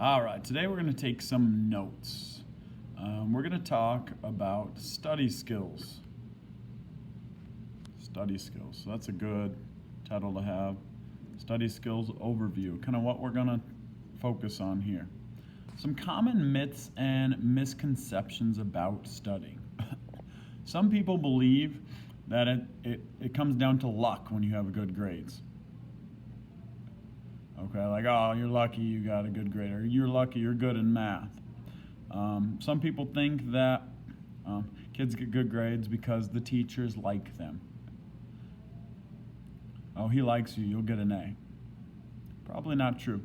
All right, today we're going to take some notes. We're going to talk about study skills. Study skills. So that's a good title to have. Study skills overview, kind of what we're going to focus on here. Some common myths and misconceptions about studying. Some people believe that it comes down to luck when you have good grades. Okay, like, oh, you're lucky you got a good grade, or you're lucky you're good in math. Some people think that kids get good grades because the teachers like them. Oh, he likes you, you'll get an A. Probably not true.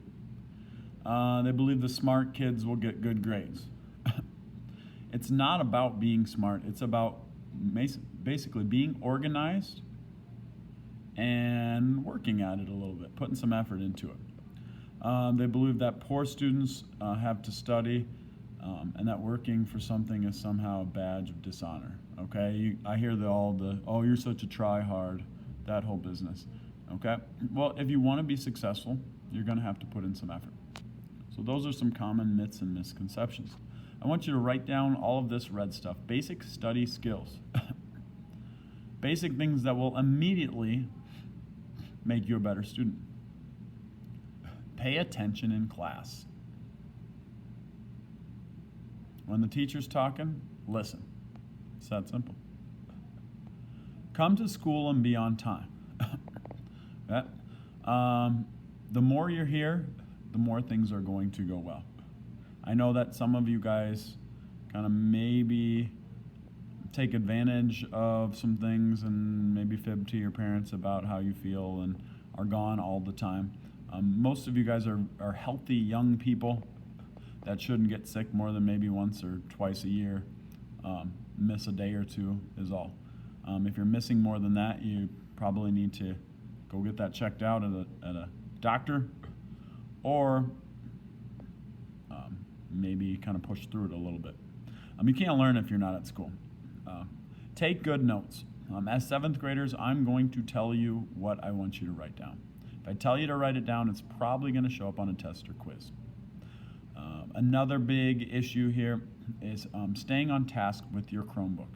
They believe the smart kids will get good grades. It's not about being smart, it's about basically being organized and working at it a little bit, putting some effort into it. They believe that poor students have to study and that working for something is somehow a badge of dishonor. Okay, I hear oh, you're such a try-hard, that whole business. Okay, well, if you want to be successful, you're going to have to put in some effort. So those are some common myths and misconceptions. I want you to write down all of this red stuff. Basic study skills. Basic things that will immediately make you a better student. Pay attention in class. When the teacher's talking, listen. It's that simple. Come to school and be on time. The more you're here, the more things are going to go well. I know that some of you guys kind of maybe take advantage of some things and maybe fib to your parents about how you feel and are gone all the time. Most of you guys are healthy young people that shouldn't get sick more than maybe once or twice a year. Miss a day or two is all. If you're missing more than that, you probably need to go get that checked out at a doctor, or maybe kind of push through it a little bit. You can't learn if you're not at school. Take good notes. As 7th graders, I'm going to tell you what I want you to write down. If I tell you to write it down, it's probably going to show up on a test or quiz. Another big issue here is staying on task with your Chromebook.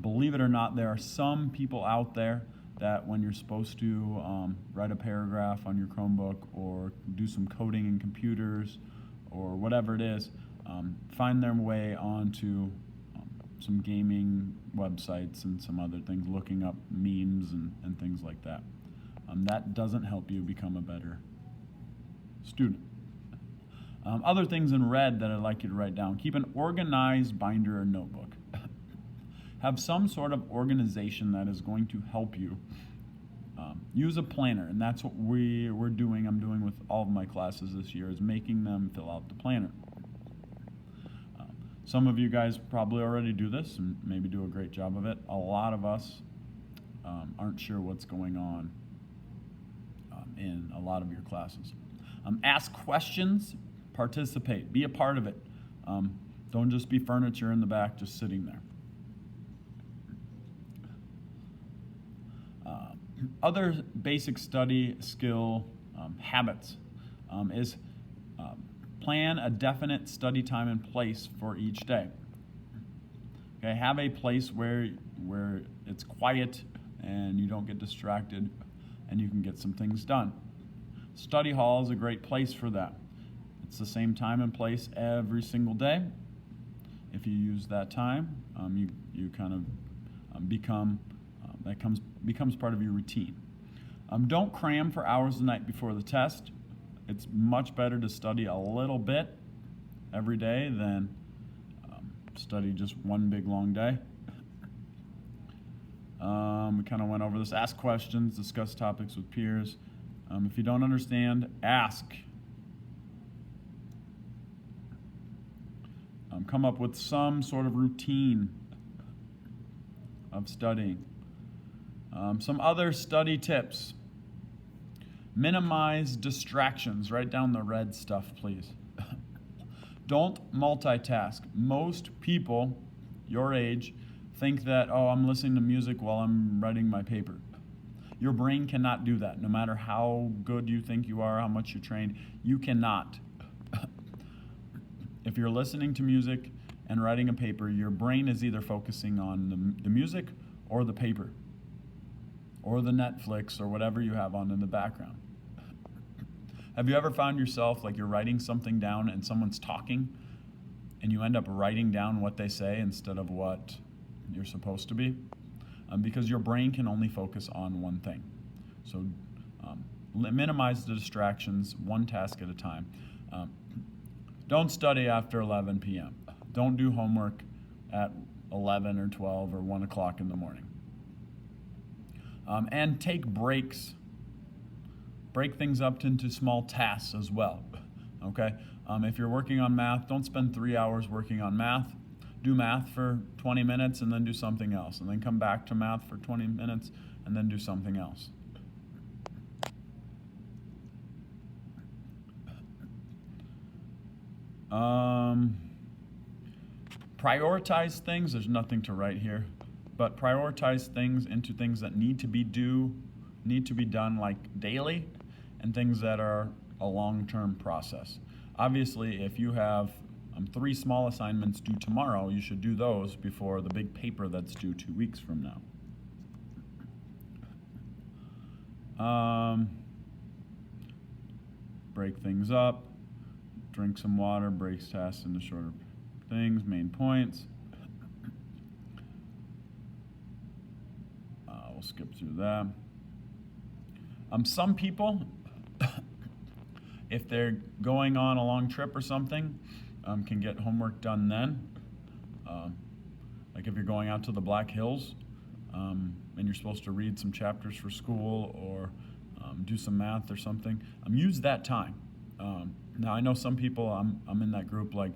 Believe it or not, there are some people out there that when you're supposed to write a paragraph on your Chromebook or do some coding in computers or whatever it is, find their way onto some gaming websites and some other things, looking up memes and things like that. That doesn't help you become a better student. Other things in red that I'd like you to write down. Keep an organized binder or notebook. Have some sort of organization that is going to help you. Use a planner, and that's what I'm doing with all of my classes this year, is making them fill out the planner. Some of you guys probably already do this and maybe do a great job of it. A lot of us aren't sure what's going on in a lot of your classes. Ask questions, participate, be a part of it. Don't just be furniture in the back just sitting there. Other basic study skill habits is plan a definite study time and place for each day. Okay, have a place where it's quiet and you don't get distracted and you can get some things done. Study hall is a great place for that. It's the same time and place every single day. If you use that time, you kind of becomes part of your routine. Don't cram for hours the night before the test. It's much better to study a little bit every day than study just one big long day. We kind of went over this. Ask questions, discuss topics with peers. If you don't understand, ask. Come up with some sort of routine of studying. Some other study tips. Minimize distractions. Write down the red stuff, please. Don't multitask. Most people your age think that, oh, I'm listening to music while I'm writing my paper. Your brain cannot do that. No matter how good you think you are, how much you're trained, you cannot. If you're listening to music and writing a paper, your brain is either focusing on the music or the paper or the Netflix or whatever you have on in the background. Have you ever found yourself like you're writing something down and someone's talking and you end up writing down what they say instead of what you're supposed to be? Because your brain can only focus on one thing. So minimize the distractions, one task at a time. Don't study after 11 p.m. Don't do homework at 11 or 12 or 1 o'clock in the morning. And take breaks. Break things up into small tasks as well. Okay? If you're working on math, don't spend 3 hours working on math. Do math for 20 minutes and then do something else. And then come back to math for 20 minutes and then do something else. Prioritize things. There's nothing to write here, but prioritize things into things that need to be done like daily, and things that are a long-term process. Obviously, if you have 3 small assignments due tomorrow, you should do those before the big paper that's due 2 weeks from now. Break things up. Drink some water. Breaks tasks into shorter things. Main points. We'll skip through that. Some people, if they're going on a long trip or something, can get homework done then. Like if you're going out to the Black Hills and you're supposed to read some chapters for school or do some math or something, use that time. Now I know some people, I'm in that group, like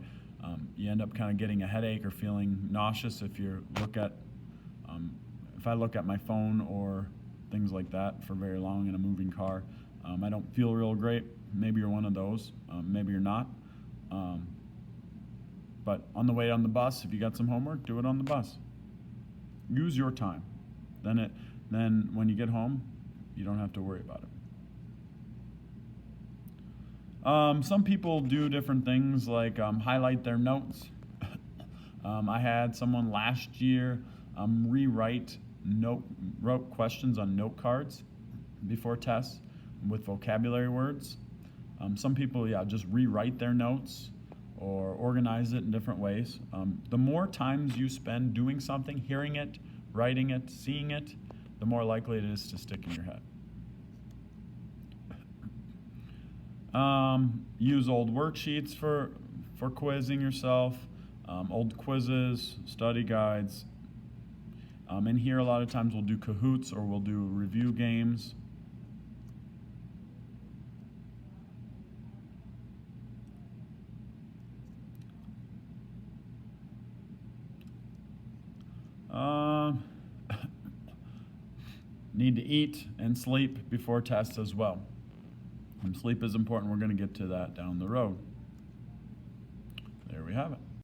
you end up kind of getting a headache or feeling nauseous if you look at, if I look at my phone or things like that for very long in a moving car. I don't feel real great. Maybe you're one of those. Maybe you're not. But on the way on the bus, if you got some homework, do it on the bus. Use your time. Then when you get home, you don't have to worry about it. Some people do different things like highlight their notes. I had someone last year wrote questions on note cards before tests with vocabulary words. Some people, just rewrite their notes or organize it in different ways. The more times you spend doing something, hearing it, writing it, seeing it, the more likely it is to stick in your head. Use old worksheets for quizzing yourself, old quizzes, study guides. In here, a lot of times we'll do Kahoots or we'll do review games. Need to eat and sleep before tests as well. And sleep is important. We're going to get to that down the road. There we have it.